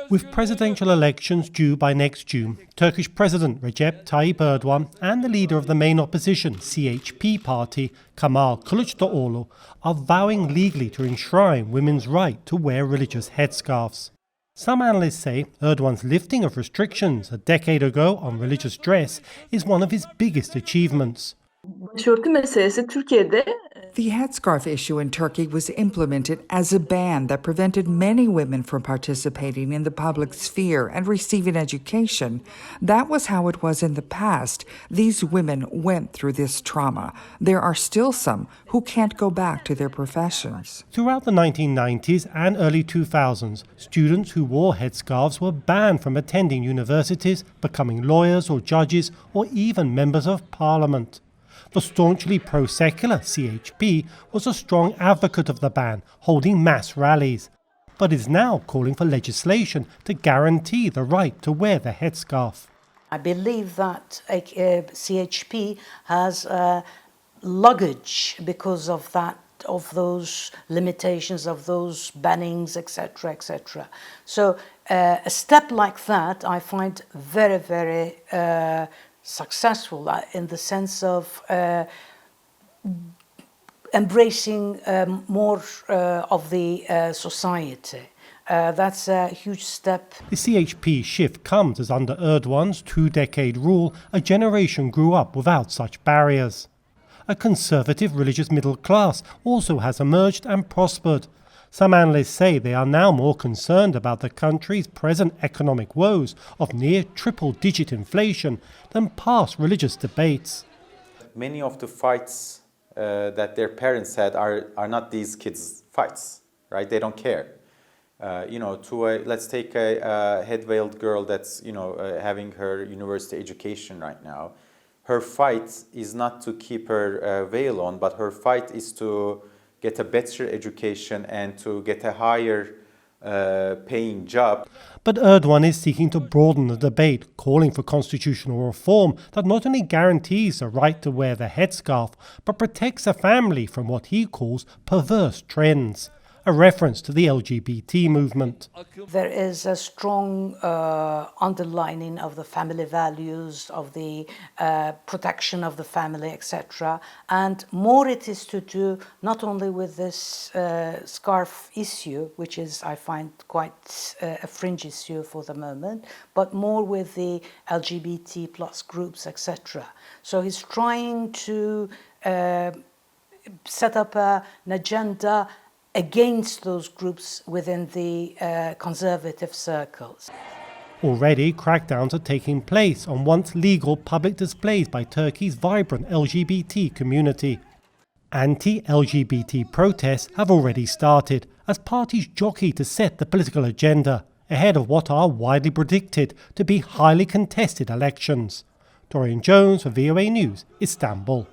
With presidential elections due by next June, Turkish President Recep Tayyip Erdogan and the leader of the main opposition CHP party, Kemal Kılıçdaroğlu, are vowing legally to enshrine women's right to wear religious headscarves. Some analysts say Erdogan's lifting of restrictions a decade ago on religious dress is one of his biggest achievements. The headscarf issue in Turkey was implemented as a ban that prevented many women from participating in the public sphere and receiving education. That was how it was in the past. These women went through this trauma. There are still some who can't go back to their professions. Throughout the 1990s and early 2000s, students who wore headscarves were banned from attending universities, becoming lawyers or judges, or even members of parliament. The staunchly pro-secular CHP was a strong advocate of the ban, holding mass rallies, but is now calling for legislation to guarantee the right to wear the headscarf. I believe that CHP has luggage because of that, of those limitations, of those bannings, etc., etc. So a step like that I find very, very successful in the sense of embracing more of the society. That's a huge step. The CHP shift comes as under Erdogan's two-decade rule, a generation grew up without such barriers. A conservative religious middle class also has emerged and prospered. Some analysts say they are now more concerned about the country's present economic woes of near triple-digit inflation than past religious debates. Many of the fights that their parents had are not these kids' fights, right? They don't care. Let's take a head-veiled girl that's, having her university education right now. Her fight is not to keep her veil on, but her fight is to get a better education and to get a higher paying job. But Erdogan is seeking to broaden the debate, calling for constitutional reform that not only guarantees the right to wear the headscarf, but protects a family from what he calls perverse trends, a reference to the LGBT movement. There is a strong underlining of the family values, of the protection of the family, etc. And more it is to do not only with this scarf issue, which is, I find, quite a fringe issue for the moment, but more with the LGBT plus groups, etc. So he's trying to set up an agenda against those groups within the conservative circles. Already, crackdowns are taking place on once legal public displays by Turkey's vibrant LGBT community. Anti-LGBT protests have already started as parties jockey to set the political agenda ahead of what are widely predicted to be highly contested elections. Dorian Jones for VOA News, Istanbul.